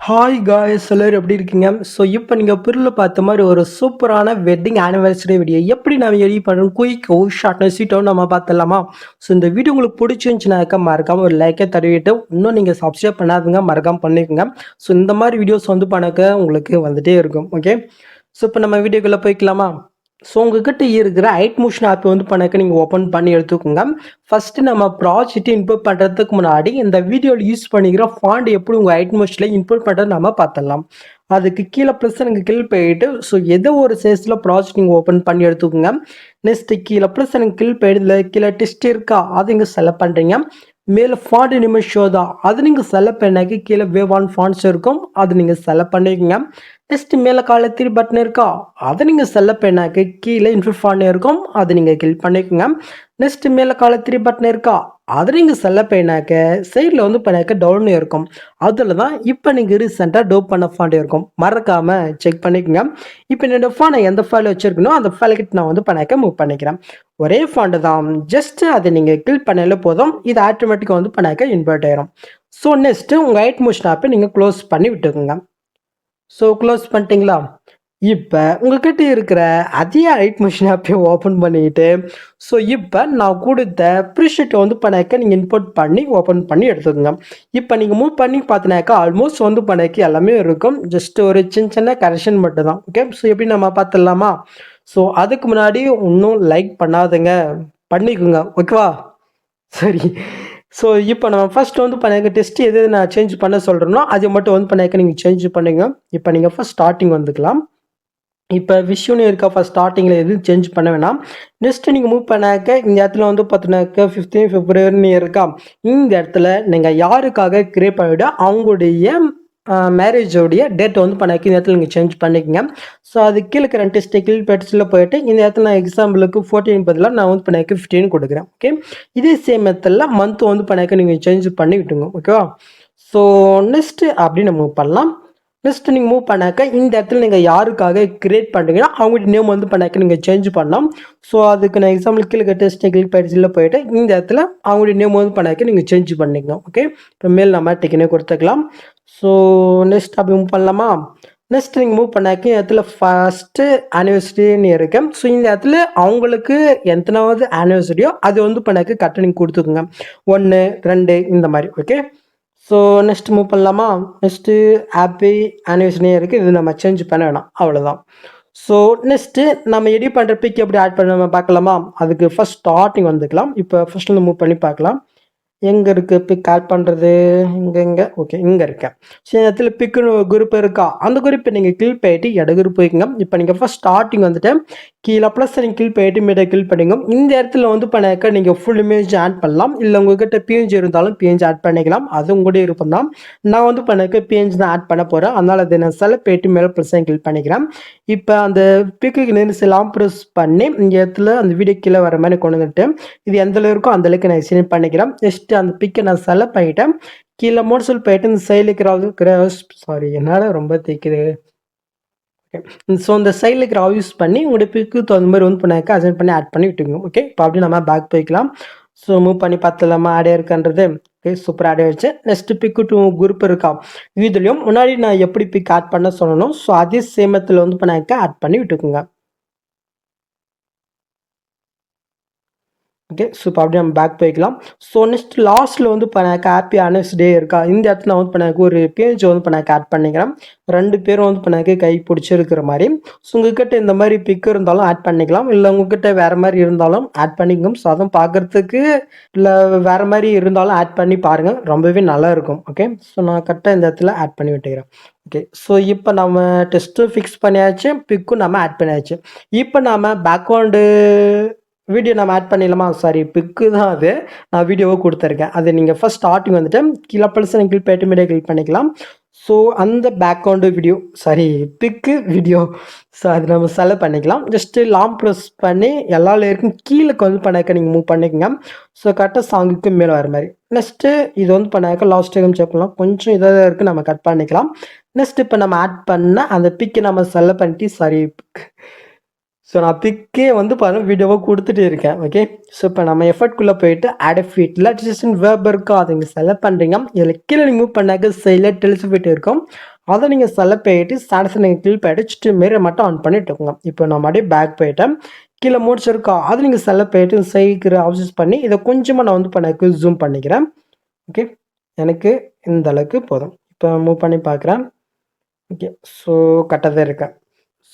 Hi guys எல்லாரும் எப்படி இருக்கீங்க? ஸோ இப்போ நீங்கள் பொருள் பார்த்த மாதிரி ஒரு சூப்பரான வெட்டிங் ஆனிவர்சரி வீடியோ எப்படி நம்ம எடிட் பண்ணணும் குயிக்கோ ஷார்ட்னோ சீட்டோ நம்ம பார்த்துடலாமா? ஸோ இந்த வீடியோ உங்களுக்கு பிடிச்சிருந்துச்சுனாக்கா மறக்காமல் ஒரு லைக்கை தடவிட்டு இன்னும் நீங்கள் சப்ஸ்கிரைப் பண்ணாதுங்க மறக்காமல் பண்ணிக்கோங்க. ஸோ இந்த மாதிரி வீடியோஸ் வந்து பண்ணக்க உங்களுக்கு வந்துகிட்டே இருக்கும். ஓகே, ஸோ இப்போ நம்ம வீடியோக்குள்ளே போய்க்கலாமா? ஸோ உங்ககிட்ட இருக்கிற ஐட் மோஷன் ஆப் வந்து பண்ணக்க நீங்கள் ஓப்பன் பண்ணி எடுத்துக்கோங்க. ஃபஸ்ட்டு நம்ம ப்ராஜெக்ட் இன்புட் பண்ணுறதுக்கு முன்னாடி இந்த வீடியோவில் யூஸ் பண்ணிக்கிற ஃபாண்ட் எப்படி உங்கள் ஐட் மோஷனில் இன்புட் பண்ணுறது நம்ம பார்த்துடலாம். அதுக்கு கீழே ப்ளஸ் எனக்கு கீழ் போயிட்டு ஸோ ஏதோ ஒரு சைஸில் ப்ராஜெக்ட் நீங்கள் ஓப்பன் பண்ணி எடுத்துக்கோங்க. நெக்ஸ்ட்டு கீழே ப்ளஸ் எனக்கு கீழ் போயிடுல கீழே டெஸ்ட் இருக்கா அது இங்கே செலக்ட் பண்ணுறீங்க. மேலே ஃபாண்ட் இனிமேல் ஷோ தான் அது நீங்கள் செலக்ட் பண்ணாக்கி கீழே வேவ் ஆன் ஃபாண்ட்ஸ் இருக்கும் அது நீங்கள் செலக்ட் பண்ணிக்கோங்க. நெக்ஸ்ட் மேலே கால 3 பட்டன் இருக்கா அதை நீங்கள் செலக்ட் பண்ணாக்க கீழே இன்ஃபிட் ஃபாண்ட் இருக்கும் அது நீங்கள் கிளிக் பண்ணிக்கோங்க. நெக்ஸ்ட் மேலே கால 3 பட்டன் இருக்கா அதை நீங்கள் செலக்ட் பண்ணாக்க சைடில் வந்து பண்ணாக்க டவுன் இருக்கும் அதில் தான் இப்போ நீங்கள் ரீசெண்டாக டோப் பண்ண ஃபாண்ட் இருக்கும் மறக்காமல் செக் பண்ணிக்கோங்க. இப்போ என்னோட ஃபானை எந்த ஃபைல் வச்சுருக்கணும் அந்த ஃபைலுக்கிட்ட நான் வந்து பண்ணாக்க மூவ் பண்ணிக்கிறேன். ஒரே ஃபாண்ட் தான் ஜஸ்ட் அதை நீங்கள் கிளிக் பண்ணாலே போதும் இது ஆட்டோமேட்டிக்காக வந்து பண்ணாக்க இன்வெர்ட் ஆயிரும். ஸோ நெக்ஸ்ட்டு உங்கள் ஐட் மோஷன் ஆப்பை நீங்கள் க்ளோஸ் பண்ணி விட்டுக்கோங்க. ஸோ க்ளோஸ் பண்ணிட்டீங்களா? இப்போ உங்ககிட்ட இருக்கிற அதே ஐட் மிஷின் ஆப்பையும் ஓப்பன் பண்ணிக்கிட்டு ஸோ இப்போ நான் கொடுத்த ப்ரீஷீட்டை வந்து பண்ணாக்க நீங்கள் இன்புட் பண்ணி ஓப்பன் பண்ணி எடுத்துக்கோங்க. இப்போ நீங்கள் மூவ் பண்ணி பார்த்தினாக்கா ஆல்மோஸ்ட் வந்து பண்ணாக்கி எல்லாமே இருக்கும். ஜஸ்ட் ஒரு சின்ன சின்ன கரெக்ஷன் மட்டும் தான். ஓகே, ஸோ எப்படி நம்ம பார்த்துடலாமா? ஸோ அதுக்கு முன்னாடி இன்னும் லைக் பண்ணாதுங்க பண்ணிக்கோங்க. ஓகேவா? சரி, ஸோ இப்போ நம்ம ஃபஸ்ட் வந்து பண்ணாக்க டெஸ்ட் எது நான் சேஞ்ச் பண்ண சொல்கிறேனோ அது மட்டும் வந்து பண்ணாக்க நீங்கள் சேஞ்ச் பண்ணுங்க. இப்போ நீங்கள் ஃபஸ்ட் ஸ்டார்டிங் வந்துக்கலாம். இப்போ விஷயம்னு இருக்கா ஃபஸ்ட் ஸ்டார்டிங்கில் எதுவும் சேஞ்ச் பண்ண வேணாம். நெக்ஸ்ட்டு நீங்கள் மூவ் பண்ணாக்க இந்த இடத்துல வந்து பார்த்தினாக்க 15 February இருக்கா இந்த இடத்துல நீங்கள் யாருக்காக கிரியேட் பண்ணிவிட அவங்களுடைய மேரேஜோடைய டேட் வந்து பண்ணாக்கி இந்த இடத்துல நீங்கள் சேஞ்ச் பண்ணிக்கோங்க. ஸோ அது கீழே இருக்கிற டெஸ்ட்டு கீழ் பெட்ஸில் போயிட்டு இந்த இடத்துல நான் எக்ஸாம்பிளுக்கு 14 பதிலாக நான் வந்து பண்ணாக்கி 15 கொடுக்குறேன். ஓகே, இதே சேம் மெத்தடில் மந்த் வந்து பண்ணாக்க நீங்கள் சேஞ்ச் பண்ணி விட்டுங்க. ஓகேவா? ஸோ நெக்ஸ்ட்டு அப்படி நம்ம மூவ் பண்ணலாம். நெக்ஸ்ட் நீங்கள் மூவ் பண்ணாக்க இந்த இடத்துல நீங்கள் யாருக்காக கிரியேட் பண்ணுறீங்கன்னா அவங்களுடைய நேம் வந்து பண்ணாக்க நீங்கள் சேஞ்ச் பண்ணலாம். ஸோ அதுக்கு நான் எக்ஸாம்பிள் கீழே டெஸ்ட் கிளிக் பேஜில் போயிட்டு இந்த இடத்துல அவங்களுடைய நேம் வந்து பண்ணாக்க நீங்கள் சேஞ்ச் பண்ணிக்கலாம். ஓகே, இப்போ மேல் நம்ம டிக்கெட்டே கொடுத்துக்கலாம். ஸோ நெக்ஸ்ட் அப்படி மூவ் பண்ணலாமா? நெக்ஸ்ட் நீங்கள் மூவ் பண்ணாக்க இந்த இடத்துல ஃபஸ்ட்டு ஆனிவர்சரின்னு இருக்கு. ஸோ இந்த இடத்துல அவங்களுக்கு எத்தனாவது ஆனிவர்சரியோ அது வந்து பண்ணாக்க கரெக்டாக நீங்கள் கொடுத்துக்குங்க. 1 2 இந்த மாதிரி. ஓகே, ஸோ நெக்ஸ்ட் மூவ் பண்ணலாமா? நெக்ஸ்ட்டு ஹாப்பி ஆனிவர்சரி இருக்குது இது நம்ம சேஞ்ச் பண்ண வேணாம் அவ்வளோதான். ஸோ நெக்ஸ்ட்டு நம்ம எடிட் பண்ணுற பிக் எப்படி ஆட் பண்ண நம்ம பார்க்கலாமா? அதுக்கு ஃபஸ்ட் ஸ்டார்டிங் வந்துக்கலாம். இப்போ ஃபஸ்ட்டில் மூவ் பண்ணி பார்க்கலாம். எங்கே இருக்குது பிக் ஆட் பண்ணுறது? இங்கே ஓகே இங்கே இருக்கேன். ஸோ இந்த இடத்துல பிக்குன்னு ஒரு குரூப் இருக்கா அந்த குரூப்பை நீங்கள் கிளிக் பண்ணிட்டு இட குரூப் போய்க்குங்க. இப்போ நீங்கள் ஃபஸ்ட் ஸ்டார்டிங் வந்துட்டு கீழே ப்ளஸ் நீங்கள் கிளிக் பண்ணிட்டு மீட்டை கிளிக் பண்ணிங்க. இந்த இடத்துல வந்து பண்ணாக்க நீங்கள் ஃபுல் இமேஜ் ஆட் பண்ணலாம். இல்லை உங்கள்கிட்ட பிஎன்ஜி இருந்தாலும் பிஎன்ஜி ஆட் பண்ணிக்கலாம். அது உங்களுடைய விருப்பம் தான். நான் வந்து பண்ணாக்க பிஎன்ஜி தான் ஆட் பண்ண போகிறேன். அதனால் அதை நான் செலக்ட் பண்ணிட்டு மேலே ப்ளஸ் கிளிக் பண்ணிக்கிறேன். இப்போ அந்த பிக்கு நிறுத்தலாம் ப்ரெஸ் பண்ணி இந்த இடத்துல அந்த வீடியோ கீழே வர மாதிரி கொண்டு வந்துட்டு இது எந்த இருக்கோ அந்த அளவுக்கு நான் எக்ஸ்டெண்ட் பண்ணிக்கிறேன். நெக்ஸ்ட் அந்த பிக்கை நான் செலக்ட் பண்ணிட்டேன். கீழே மோட்ஸில் போயிட்டு இந்த சைடில் சாரி என்னால் ரொம்ப தேய்க்குது. ஓகே, ஸோ இந்த சைடில் இருக்கிற யூஸ் பண்ணி உங்களுடைய பிக்கு தகுந்த மாதிரி வந்து பண்ணாக்க அசைன் பண்ணி ஆட் பண்ணி விட்டுங்க. ஓகே, இப்போ அப்படி நம்ம பேக் போய்க்கலாம். ஸோ மூவ் பண்ணி பார்த்துலாமா ஆடே இருக்கான்றது? ஓகே, சூப்பர் ஆடே வச்சு நெக்ஸ்ட் பிக்கு டூ குரூப் இருக்கா இதுலேயும் முன்னாடி நான் எப்படி பிக் ஆட் பண்ண சொல்லணும் ஸோ அதே சேமத்தில் வந்து பண்ணாக்க ஆட் பண்ணி விட்டுக்குங்க. ஓகே, ஸோ இப்போ அப்படியே நம்ம பேக் போய்க்கலாம். ஸோ நெக்ஸ்ட் லாஸ்ட்டில் வந்து பண்ணாக்க ஹாப்பி ஆனிவர்சரி இருக்கா இந்த இடத்துல வந்து பண்ணாக்க ஒரு பேஜ் வந்து பண்ணாக்க ஆட் பண்ணிக்கிறேன். 2 பேரும் வந்து பண்ணாக்க கை பிடிச்சிருக்கிற மாதிரி. ஸோ உங்ககிட்ட இந்த மாதிரி பிக் இருந்தாலும் ஆட் பண்ணிக்கலாம். இல்லை உங்ககிட்ட வேறு மாதிரி இருந்தாலும் ஆட் பண்ணிக்கணும். ஸோ அதுவும் பார்க்குறதுக்கு இல்லை வேறு மாதிரி இருந்தாலும் ஆட் பண்ணி பாருங்கள் ரொம்பவே நல்லா இருக்கும். ஓகே, ஸோ நான் கரெக்டாக இந்த இடத்துல ஆட் பண்ணி விட்டுக்கிறேன். ஓகே, ஸோ இப்போ நம்ம டெஸ்ட்டும் ஃபிக்ஸ் பண்ணியாச்சு பிக்கும் நம்ம ஆட் பண்ணியாச்சு. இப்போ நம்ம பேக்ரவுண்டு வீடியோ நம்ம ஆட் பண்ணிடலாமா? சாரி பிக்கு தான் அது நான் வீடியோவை கொடுத்துருக்கேன். அது நீங்கள் ஃபஸ்ட் ஸ்டார்டிங் வந்துட்டு கீழே ப்ளஸ் கிளிக் பண்ணிட்டு மீடியா கிளிக் பண்ணிக்கலாம். ஸோ அந்த பேக்ரவுண்டு வீடியோ சாரி பிக்கு வீடியோ ஸோ அது நம்ம செலக்ட் பண்ணிக்கலாம். ஜஸ்ட்டு லாங் ப்ரெஸ் பண்ணி எல்லா லேயருக்கும் கீழே வந்து பண்ணாக்க நீங்கள் மூவ் பண்ணிக்கோங்க. ஸோ கரெக்டாக சாங்குக்கு மேலே வர மாதிரி. நெக்ஸ்ட்டு இது வந்து பண்ணாக்க லாஸ்ட் டைம் செக் பண்ணலாம் கொஞ்சம் இதாக இருக்குது நம்ம கட் பண்ணிக்கலாம். நெக்ஸ்ட் இப்போ நம்ம ஆட் பண்ண அந்த பிக்கை நம்ம செலக்ட் பண்ணிட்டு சாரி ஸோ நான் பிக்கே வந்து பாருங்கள் வீடியோவாக கொடுத்துட்டு இருக்கேன். ஓகே, ஸோ இப்போ நம்ம எஃபர்ட்குள்ளே போயிட்டு ஆட் ஃபீட்டில் டிசிஷன் வேர்ப் இருக்கோ அதை நீங்கள் செலக்ட் பண்ணுறீங்க. இதில் கீழே நீங்கள் மூவ் பண்ணாக்க சைடில் டெலிசிஃபிட் இருக்கும். அதை நீங்கள் செலக்ட் போயிட்டு ஸ்டாட்டஸ் நீங்கள் கிளிக் பண்ணிட்டு ஜஸ்ட் மிரர் மட்டும் ஆன் பண்ணிட்டு இருக்கோங்க. இப்போ நான் மறுபடியும் பேக் போயிட்டேன். கீழே மோட்ஸ் இருக்கா அதை நீங்கள் செலக்ட் போயிட்டு சைக்கிற ஆப்ஷன்ஸ் பண்ணி இதை கொஞ்சமாக நான் வந்து பண்ண ஜூம் பண்ணிக்கிறேன். ஓகே, எனக்கு இந்த அளவுக்கு போதும். இப்போ மூவ் பண்ணி பார்க்குறேன். ஓகே, ஸோ கரெக்டாக தான் இருக்கேன்.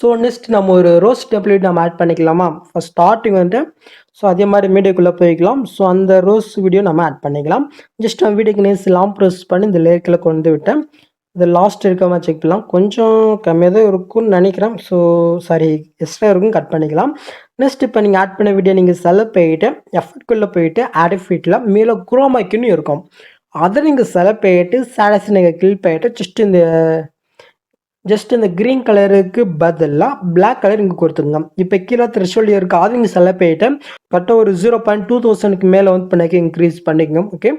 ஸோ நெக்ஸ்ட் நம்ம ஒரு ரோஸ் டெம்ப்ளேட் நம்ம ஆட் பண்ணிக்கலாமா? ஃபஸ்ட் ஸ்டார்டிங் வந்துட்டு ஸோ அதே மாதிரி மீடியோக்குள்ளே போய்க்கலாம். ஸோ அந்த ரோஸ் வீடியோ நம்ம ஆட் பண்ணிக்கலாம். ஜஸ்ட் நம்ம வீடியோக்கு நேஸ் லாங் ப்ரெஸ் பண்ணி இந்த லேக்கில் கொண்டு விட்டேன். இது லாஸ்ட் இருக்காம செக் பண்ணலாம். கொஞ்சம் கம்மியாக தான் இருக்கும்னு நினைக்கிறேன். ஸோ சாரி, எக்ஸ்ட்ரா இருக்கும், கட் பண்ணிக்கலாம். நெக்ஸ்ட் இப்போ நீங்கள் ஆட் பண்ண வீடியோ நீங்கள் செலக்ட் போயிட்டு எஃபர்ட்குள்ளே போயிட்டு ஆட் ஃபீட்டில் மேலே குரோமாக்கின்னு இருக்கும். அதை நீங்கள் செலக்ட் போயிட்டு ஸ்டேட்டஸ் நீங்கள் கிளிக் பண்ணிட்டு ஜஸ்ட் இந்த க்ரீன் கலருக்கு பதிலாக பிளாக் கலர் இங்கே கொடுத்துருங்க. இப்போ கீழே த்ரெஷோல்டு இருக்குது அது நீங்கள் செலக்ட் போயிட்டு கரெக்டாக ஒரு 0.2000க்கு மேலே வந்து பண்ணி இன்க்ரீஸ் பண்ணிக்கோங்க. ஓகே,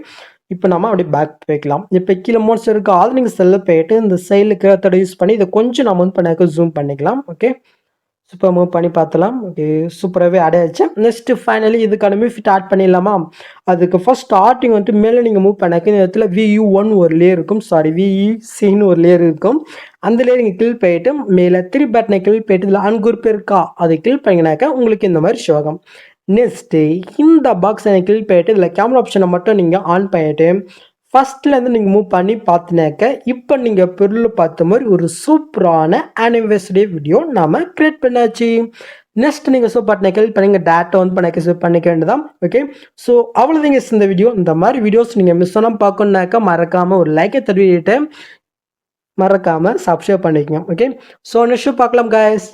இப்போ நம்ம அப்படியே பேக் போய்க்கலாம். இப்போ கீழே மோட்ஸ் இருக்குது அது நீங்கள் செலக்ட் போயிட்டு இந்த சைடுக்கு கீழே யூஸ் பண்ணி இதை கொஞ்சம் நம்ம வந்து பண்ணாக்க ஜூம் பண்ணிக்கலாம். ஓகே, சூப்பர் மூவ் பண்ணி பார்த்தலாம். ஓகே, சூப்பராகவே அடையாச்சு. நெக்ஸ்ட்டு ஃபைனலி இதுக்கான ஃபிட் ஆட் பண்ணிடலாமா? அதுக்கு ஃபர்ஸ்ட் ஸ்டார்டிங் வந்துட்டு மேலே நீங்கள் மூவ் பண்ணாக்க இந்த இடத்துல VU1 ஒரு லேயர் இருக்கும், சாரி VECன்னு ஒரு லேயர் இருக்கும். அந்த லேயர் நீங்கள் கிளிக் பண்ணிட்டு மேலே 3 பட்டனை கிளிக் பண்ணிட்டு இதில் அன்குரூப் இருக்கா அதை கிளிக் பண்ணிங்கனாக்கா உங்களுக்கு இந்த மாதிரி ஷோ ஆகும். நெக்ஸ்ட்டு இந்த பாக்ஸை கிளிக் பண்ணிட்டு இதில் கேமரா ஆப்ஷனை மட்டும் நீங்கள் ஆன் பண்ணிட்டு ஃபஸ்ட்லேருந்து நீங்கள் மூவ் பண்ணி பார்த்தினாக்க இப்போ நீங்கள் பொருள் பார்த்த மாதிரி ஒரு சூப்பரான ஆனிவர்சரி வீடியோ நாம் க்ரியேட் பண்ணாச்சு. நெக்ஸ்ட் நீங்கள் ஸோ பட்டனை கிளிக் பண்ணி டேட்டா வந்து பண்ண சேவ் பண்ணிக்க வேண்டியதான். ஓகே, ஸோ அவ்வளோதாங்க இந்த வீடியோ. இந்த மாதிரி வீடியோஸ் நீங்கள் மிஸ் பண்ணாமல் பார்க்கணுன்னாக்கா மறக்காமல் ஒரு லைக்கை தருவிட்டு மறக்காமல் சப்ஸ்கிரைப் பண்ணிக்கோங்க. ஓகே, ஸோ நெக்ஸ்ட் பார்க்கலாம் கைஸ்.